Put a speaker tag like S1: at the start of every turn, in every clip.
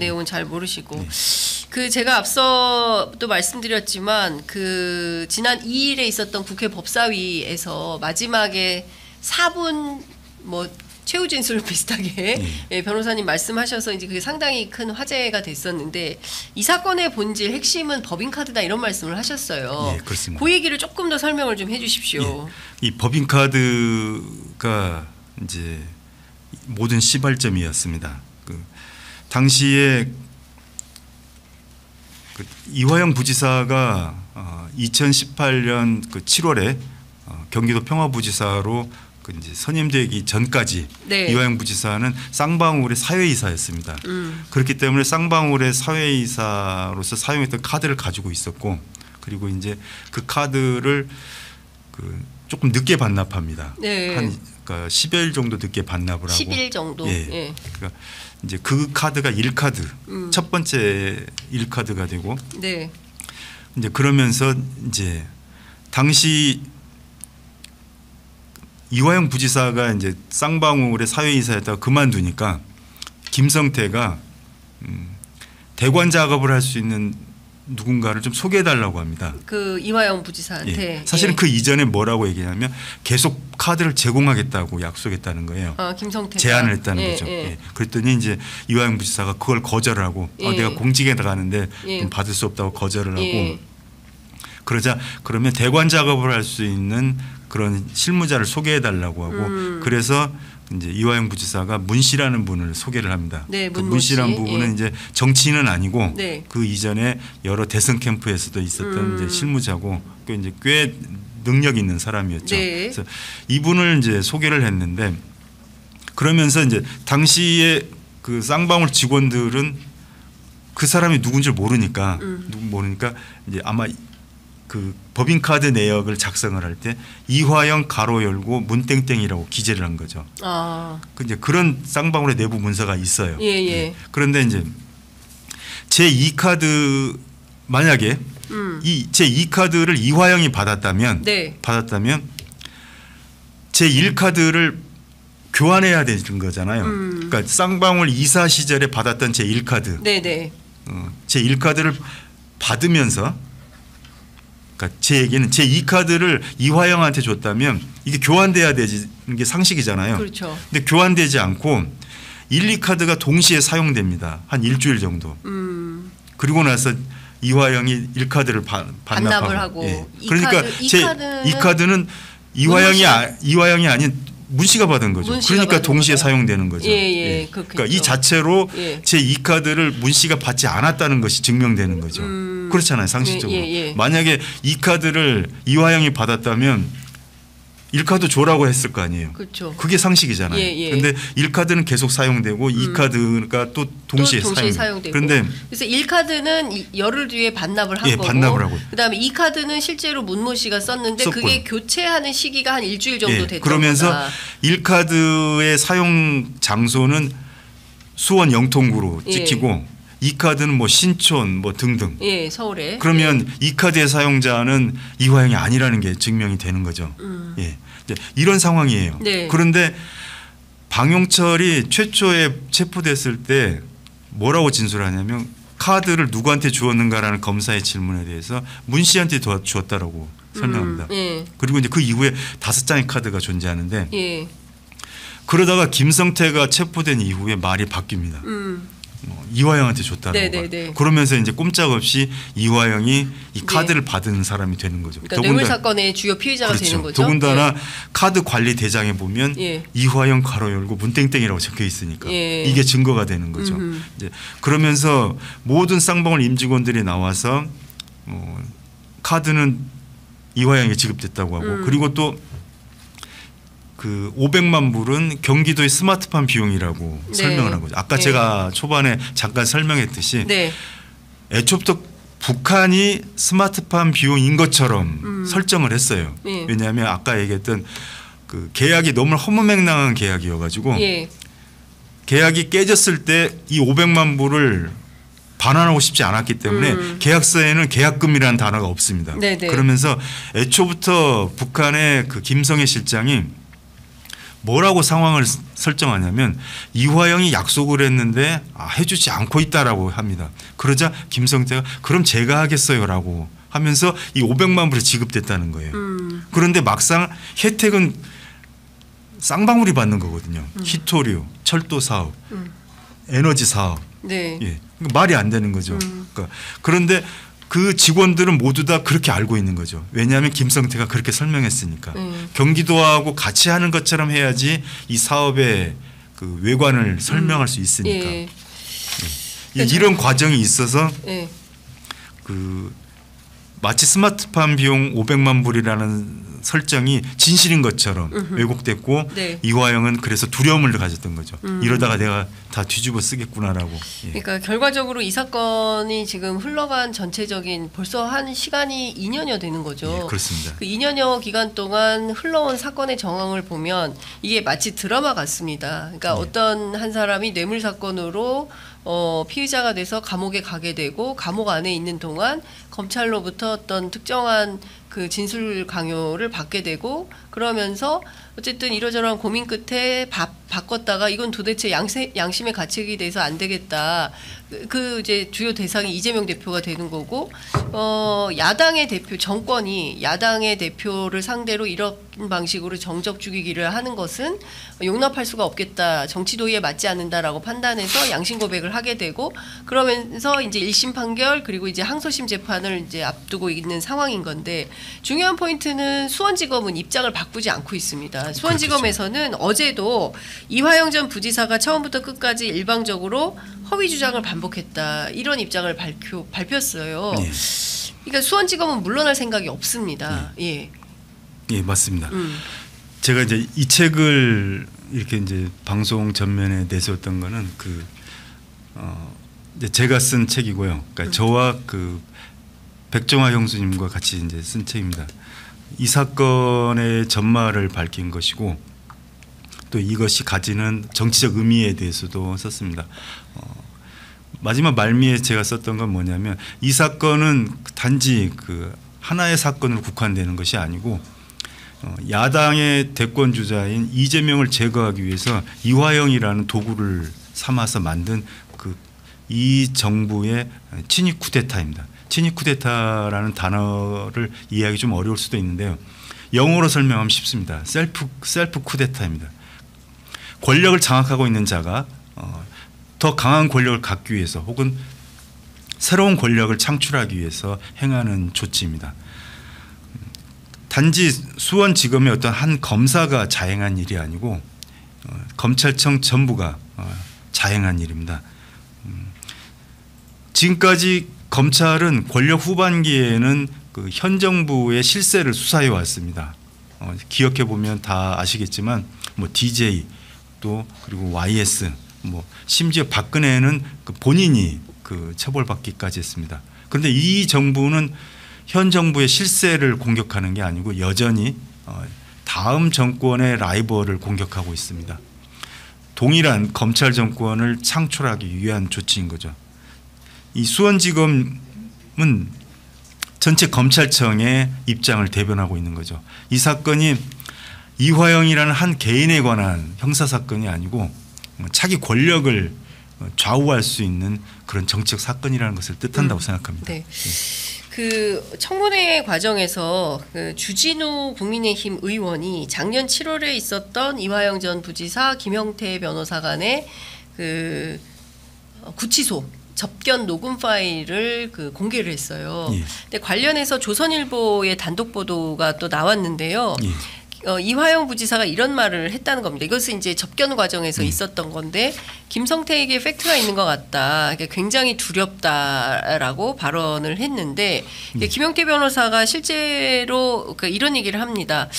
S1: 내용은 잘 모르시고
S2: 네.
S1: 그 제가 앞서도 말씀드렸지만 그 지난 2일에 있었던 국회 법사위에서 마지막에 4분 뭐 최후 진술 비슷하게 예, 변호사님 말씀하셔서 이제 그게 상당히 큰 화제가 됐었는데 이 사건의 본질 핵심은 법인카드다 이런 말씀을 하셨어요.
S2: 예, 그렇습니다.
S1: 그 얘기를 조금 더 설명을 좀 해주십시오.
S2: 예, 이 법인카드가 이제 모든 시발점이었습니다. 그 당시에 그 이화영 부지사가 2018년 그 7월에 경기도 평화부지사로 그 이제 선임되기 전까지
S1: 네.
S2: 이화영 부지사는 쌍방울의 사회이사였습니다. 그렇기 때문에 쌍방울의 사회이사로서 사용했던 카드를 가지고 있었고, 그리고 이제 그 카드를 그 조금 늦게 반납합니다.
S1: 네.
S2: 한 그러니까 10일 정도 늦게 반납을 하고.
S1: 10일 정도.
S2: 예.
S1: 예.
S2: 그러니까 이제 그 카드가 1카드 첫 번째 1카드가 되고.
S1: 네.
S2: 이제 그러면서 이제 당시 이화영 부지사가 이제 쌍방울의 사회이사였다가 그만두니까 김성태가 대관 작업을 할 수 있는 누군가를 좀 소개해달라고 합니다.
S1: 그 이화영 부지사한테.
S2: 예. 사실은
S1: 예.
S2: 그 이전에 뭐라고 얘기하냐면 계속 카드를 제공하겠다고 약속했다는 거예요.
S1: 김성태가
S2: 제안을 했다는
S1: 예,
S2: 거죠.
S1: 예.
S2: 예. 그랬더니 이제 이화영 부지사가 그걸 거절을 하고
S1: 예.
S2: 내가 공직에 나가는데
S1: 예.
S2: 좀 받을 수 없다고 거절을 하고
S1: 예.
S2: 그러자 그러면 대관 작업을 할 수 있는 그런 실무자를 소개해달라고 하고 그래서 이제 이화영 부지사가 문 씨라는 분을 소개를 합니다.
S1: 네,
S2: 그
S1: 문모
S2: 문 씨라는
S1: 씨.
S2: 부분은
S1: 예.
S2: 이제 정치인은 아니고
S1: 네.
S2: 그 이전에 여러 대선 캠프에서도 있었던 이제 실무자고 그 이제 꽤 능력 있는 사람이었죠.
S1: 네.
S2: 그래서 이분을 이제 소개를 했는데 그러면서 이제 당시에 그 쌍방울 직원들은 그 사람이 누군지 모르니까 이제 아마 그 법인카드 내역을 작성을 할 때 이화영 가로 열고 문땡땡이라고 기재를 한 거죠. 그 이제 그런 쌍방울의 내부 문서가 있어요.
S1: 예, 예.
S2: 그런데 이제 제 2카드 만약에 이 제 2카드를 이화영이 받았다면
S1: 네.
S2: 제 1카드를 교환해야 되는 거잖아요. 그러니까 쌍방울 이사 시절에 받았던 제 1카드.
S1: 네네.
S2: 제 1카드를 받으면서 그러니까 제 얘기는 제 2카드를 이화영한테 줬다면 이게 교환돼야 되는 게 상식이잖아요.
S1: 그렇죠.
S2: 근데 교환되지 않고 1, 2카드가 동시에 사용됩니다. 한 일주일 정도. 그리고 나서 이화영이 1카드를 반납을
S1: 하고.
S2: 예.
S1: 이
S2: 그러니까
S1: 카드,
S2: 제 2카드는 이화영이 아닌 문 씨가 받은 거죠. 그러니까 동시에 사용되는 거죠.
S1: 예.
S2: 그러니까 이 자체로 제 2카드를 문 씨가 받지 않았다는 것이 증명되는 거죠. 그렇잖아요, 상식적으로.
S1: 예.
S2: 만약에 2카드를 이화영이 받았다면 1카드 줘라고 했을 거 아니에요.
S1: 그렇죠.
S2: 그게 상식이잖아요. 그런데 1카드는 계속 사용되고 2카드가 또 동시에
S1: 사용되고.
S2: 그런데
S1: 그래서 1카드는 열흘 뒤에 반납을 한
S2: 예,
S1: 거고
S2: 반납을 하고.
S1: 그다음에 2카드는 실제로 문모 씨가 썼는데
S2: 썼고요.
S1: 그게 교체하는 시기가 한 일주일 정도 됐던
S2: 그러면서
S1: 거다.
S2: 1카드의 사용 장소는 수원 영통구로 찍히고 2카드는 뭐 신촌 뭐 등등.
S1: 예, 서울에.
S2: 그러면 2카드의 사용자는 이화영이 아니라는 게 증명이 되는 거죠. 예, 이제 이런 상황이에요.
S1: 네.
S2: 그런데 방용철이 최초에 체포됐을 때 뭐라고 진술하냐면 카드를 누구한테 주었는가라는 검사의 질문에 대해서 문 씨한테 주었다라고 설명합니다. 그리고 이제 그 이후에 5장의 카드가 존재하는데 그러다가 김성태가 체포된 이후에 말이 바뀝니다. 이화영한테 줬다라고.
S1: 네네네.
S2: 그러면서 이제 꼼짝없이 이화영이 이 카드를 받은 사람이 되는 거죠.
S1: 그러니까 뇌물 사건의 주요 피해자가
S2: 그렇죠.
S1: 되는 거죠.
S2: 더군다나 카드 관리 대장에 보면 이화영 가로 열고 문땡땡이라고 적혀 있으니까 이게 증거가 되는 거죠. 이제 그러면서 모든 쌍방울 임직원들이 나와서 카드는 이화영에게 지급됐다고 하고 그리고 또 그 500만 불은 경기도의 스마트팜 비용이라고 설명을 한 거죠. 아까 제가 초반에 잠깐 설명했듯이 애초부터 북한이 스마트팜 비용인 것처럼 설정을 했어요. 왜냐하면 아까 얘기했던 그 계약이 너무 허무맹랑한 계약이어가지고 계약이 깨졌을 때 이 500만 불을 반환하고 싶지 않았기 때문에 계약서에는 계약금이라는 단어가 없습니다. 그러면서 애초부터 북한의 그 김성애 실장이 뭐라고 상황을 설정하냐면 이화영이 약속을 했는데 해주지 않고 있다라고 합니다. 그러자 김성태가 그럼 제가 하겠어요라고 하면서 이 500만 불이 지급됐다는 거예요. 그런데 막상 혜택은 쌍방울이 받는 거거든요. 히토류, 철도 사업, 에너지 사업.
S1: 네.
S2: 예. 말이 안 되는 거죠. 그러니까 그런데 그 직원들은 모두 다 그렇게 알고 있는 거죠. 왜냐하면 김성태가 그렇게 설명했으니까. 경기도하고 같이 하는 것처럼 해야지 이 사업의 그 외관을 설명할 수 있으니까.
S1: 예.
S2: 예. 이런 과정이 있어서
S1: 예.
S2: 그 마치 스마트팜 비용 500만 불이라는 설정이 진실인 것처럼 왜곡됐고
S1: 네.
S2: 이화영은 그래서 두려움을 가졌던 거죠. 이러다가 내가 다 뒤집어 쓰겠구나라고. 예.
S1: 그러니까 결과적으로 이 사건이 지금 흘러간 전체적인 벌써 한 시간이 2년여 되는 거죠.
S2: 예, 그렇습니다.
S1: 그 2년여 기간 동안 흘러온 사건의 정황을 보면 이게 마치 드라마 같습니다. 그러니까 어떤 한 사람이 뇌물 사건으로 피의자가 돼서 감옥에 가게 되고 감옥 안에 있는 동안 검찰로부터 어떤 특정한 그 진술 강요를 받게 되고 그러면서 어쨌든 이러저러한 고민 끝에 바꿨다가 이건 도대체 양심의 가책이 돼서 안 되겠다. 그 이제 주요 대상이 이재명 대표가 되는 거고 야당의 대표 정권이 야당의 대표를 상대로 이런 방식으로 정적 죽이기를 하는 것은 용납할 수가 없겠다. 정치 도의에 맞지 않는다라고 판단해서 양심 고백을 하게 되고 그러면서 이제 1심 판결 그리고 이제 항소심 재판을 이제 앞두고 있는 상황인 건데 중요한 포인트는 수원지검은 입장을 바꾸지 않고 있습니다. 수원지검에서는 어제도 이화영 전 부지사가 처음부터 끝까지 일방적으로 허위 주장을 반복했다. 이런 입장을 발표했어요.
S2: 예.
S1: 그러니까 수원지검은 물러날 생각이 없습니다. 예.
S2: 예, 맞습니다. 제가 이제 이 책을 이렇게 이제 방송 전면에 내세웠던 거는 이제 제가 쓴 책이고요. 그러니까 저와 그 백정화 형수님과 같이 이제 쓴 책입니다. 이 사건의 전말을 밝힌 것이고 또 이것이 가지는 정치적 의미에 대해서도 썼습니다. 마지막 말미에 제가 썼던 건 뭐냐면 이 사건은 단지 그 하나의 사건으로 국한되는 것이 아니고 야당의 대권 주자인 이재명을 제거하기 위해서 이화영이라는 도구를 삼아서 만든 이 정부의 친위 쿠데타입니다. 친위 쿠데타라는 단어를 이해하기 좀 어려울 수도 있는데요. 영어로 설명하면 쉽습니다. 셀프 쿠데타입니다. 권력을 장악하고 있는 자가 더 강한 권력을 갖기 위해서 혹은 새로운 권력을 창출하기 위해서 행하는 조치입니다. 단지 수원지검의 어떤 한 검사가 자행한 일이 아니고 검찰청 전부가 자행한 일입니다. 지금까지 검찰은 권력 후반기에는 그 현 정부의 실세를 수사해 왔습니다. 기억해 보면 다 아시겠지만 뭐 DJ 또 그리고 YS 뭐 심지어 박근혜는 그 본인이 그 처벌받기까지 했습니다. 그런데 이 정부는 현 정부의 실세를 공격하는 게 아니고 여전히 다음 정권의 라이벌을 공격하고 있습니다. 동일한 검찰 정권을 창출하기 위한 조치인 거죠. 이 수원지검은 전체 검찰청의 입장을 대변하고 있는 거죠. 이 사건이 이화영이라는 한 개인에 관한 형사 사건이 아니고 차기 권력을 좌우할 수 있는 그런 정치적 사건이라는 것을 뜻한다고 생각합니다.
S1: 네. 그 청문회 과정에서 그 주진우 국민의힘 의원이 작년 7월에 있었던 이화영 전 부지사 김영태 변호사 간의 그 구치소 접견 녹음 파일을 그 공개를 했어요.
S2: 예.
S1: 근데 관련해서 조선일보의 단독 보도가 또 나왔는데요.
S2: 예.
S1: 이화영 부지사가 이런 말을 했다는 겁니다. 이것은 이제 접견 과정에서 있었던 건데 김성태에게 팩트가 있는 것 같다. 그러니까 굉장히 두렵다라고 발언을 했는데 김영태 변호사가 실제로 이런 얘기를 합니다.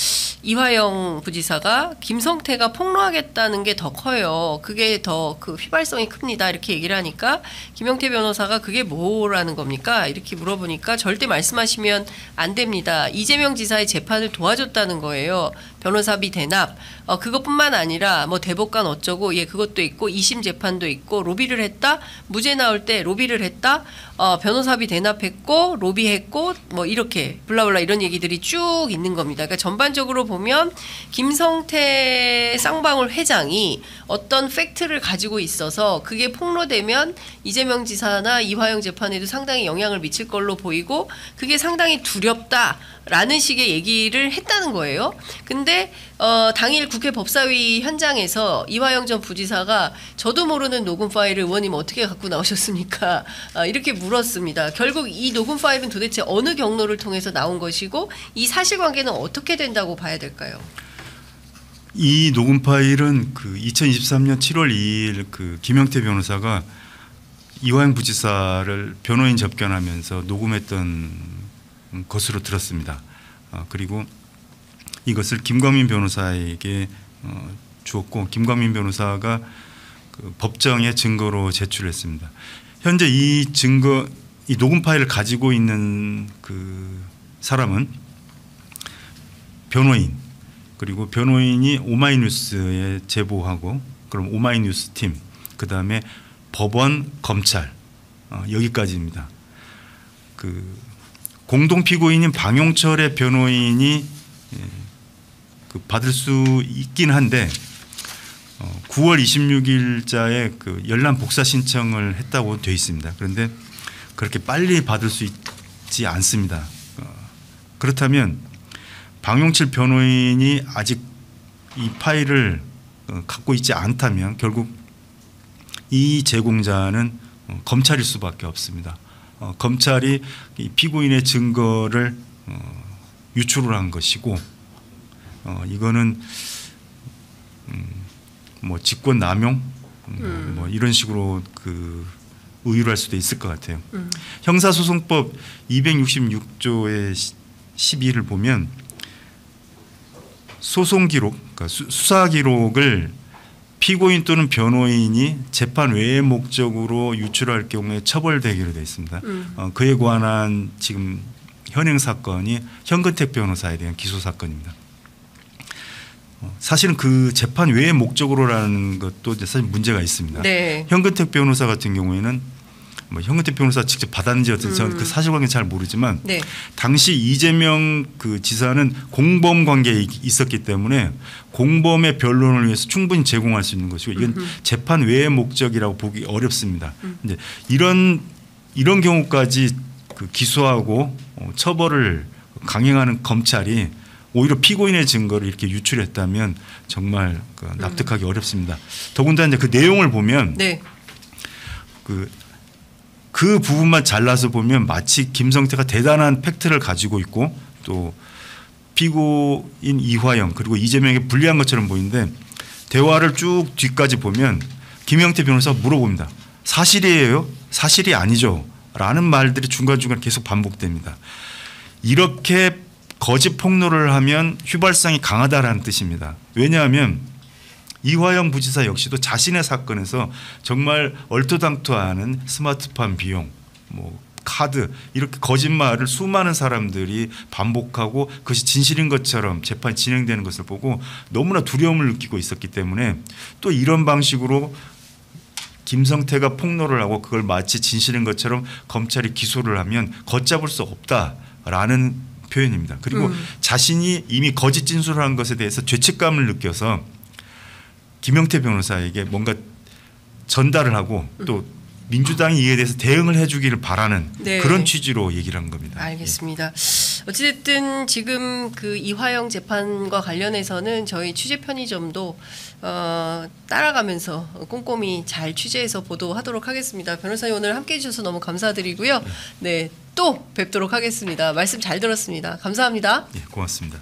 S1: 이화영 부지사가 김성태가 폭로하겠다는 게 더 커요. 그게 더 그 휘발성이 큽니다. 이렇게 얘기를 하니까 김영태 변호사가 그게 뭐라는 겁니까? 이렇게 물어보니까 절대 말씀하시면 안 됩니다. 이재명 지사의 재판을 도와줬다는 거예요. 변호사비 대납, 그것뿐만 아니라 뭐 대법관 어쩌고, 예, 그것도 있고 2심 재판도 있고 로비를 했다, 무죄 나올 때 로비를 했다, 변호사비 대납했고 로비했고 뭐 이렇게 블라블라 이런 얘기들이 쭉 있는 겁니다. 그러니까 전반적으로 보면 김성태 쌍방울 회장이 어떤 팩트를 가지고 있어서 그게 폭로되면 이재명 지사나 이화영 재판에도 상당히 영향을 미칠 걸로 보이고 그게 상당히 두렵다라는 식의 얘기를 했다는 거예요. 근데 당일 국회 법사위 현장에서 이화영 전 부지사가 저도 모르는 녹음 파일을 의원님 어떻게 갖고 나오셨습니까? 이렇게 물었습니다. 결국 이 녹음 파일은 도대체 어느 경로를 통해서 나온 것이고 이 사실관계는 어떻게 된다고 봐야 될까요?
S2: 이 녹음 파일은 그 2023년 7월 2일 그 김영태 변호사가 이화영 부지사를 변호인 접견하면서 녹음했던 것으로 들었습니다. 그리고 이것을 김광민 변호사에게 주었고 김광민 변호사가 그 법정에 증거로 제출했습니다. 현재 이 녹음 파일을 가지고 있는 그 사람은 변호인, 그리고 변호인이 오마이뉴스에 제보하고, 그럼 오마이뉴스 팀, 그 다음에 법원, 검찰, 여기까지입니다. 그 공동 피고인인 방용철의 변호인이 그 받을 수 있긴 한데 9월 26일자에 그 열람 복사 신청을 했다고 되어 있습니다. 그런데 그렇게 빨리 받을 수 있지 않습니다. 그렇다면 방용철 변호인이 아직 이 파일을 갖고 있지 않다면 결국 이 제공자는 검찰일 수밖에 없습니다. 검찰이 이 피고인의 증거를 유출을 한 것이고, 이거는 뭐 직권 남용 뭐 이런 식으로 그 의유할 수도 있을 것 같아요. 형사소송법 266조의 12를 보면 소송 기록, 그러니까 수사 기록을 피고인 또는 변호인이 재판 외의 목적으로 유출할 경우에 처벌되기로 되어 있습니다. 그에 관한 지금 현행 사건이 현근택 변호사에 대한 기소 사건입니다. 사실은 그 재판 외의 목적으로라는 것도 사실 문제가 있습니다.
S1: 네.
S2: 현근택 변호사 같은 경우에는 뭐 현근택 변호사 직접 받았는지 어떤 저는 그 사실관계 잘 모르지만
S1: 네.
S2: 당시 이재명 그 지사는 공범 관계에 있었기 때문에 공범의 변론을 위해서 충분히 제공할 수 있는 것이고 이건 재판 외의 목적이라고 보기 어렵습니다. 이제 이런 경우까지 그 기소하고 처벌을 강행하는 검찰이 오히려 피고인의 증거를 이렇게 유출했다면 정말 그 납득하기 어렵습니다. 더군다나 이제 그 내용을 보면
S1: 네.
S2: 그 부분만 잘라서 보면 마치 김성태가 대단한 팩트를 가지고 있고 또 피고인 이화영 그리고 이재명이 불리한 것처럼 보이는데 대화를 쭉 뒤까지 보면 김영태 변호사가 물어봅니다. 사실이에요? 사실이 아니죠? 라는 말들이 중간중간 계속 반복됩니다. 이렇게 거짓 폭로를 하면 휘발성이 강하다라는 뜻입니다. 왜냐하면 이화영 부지사 역시도 자신의 사건에서 정말 얼토당토하는 스마트폰 비용, 뭐 카드 이렇게 거짓말을 수많은 사람들이 반복하고 그것이 진실인 것처럼 재판이 진행되는 것을 보고 너무나 두려움을 느끼고 있었기 때문에 또 이런 방식으로 김성태가 폭로를 하고 그걸 마치 진실인 것처럼 검찰이 기소를 하면 걷잡을 수 없다라는 표현입니다. 그리고 자신이 이미 거짓 진술을 한 것에 대해서 죄책감을 느껴서 김영태 변호사에게 뭔가 전달을 하고 또 민주당이 이에 대해서 대응을 해주기를 바라는
S1: 네.
S2: 그런 취지로 얘기를 한 겁니다.
S1: 알겠습니다. 어찌됐든 지금 그 이화영 재판과 관련해서는 저희 취재 편의점도 따라가면서 꼼꼼히 잘 취재해서 보도하도록 하겠습니다. 변호사님 오늘 함께해 주셔서 너무 감사드리고요. 네, 또 뵙도록 하겠습니다. 말씀 잘 들었습니다. 감사합니다.
S2: 예, 고맙습니다.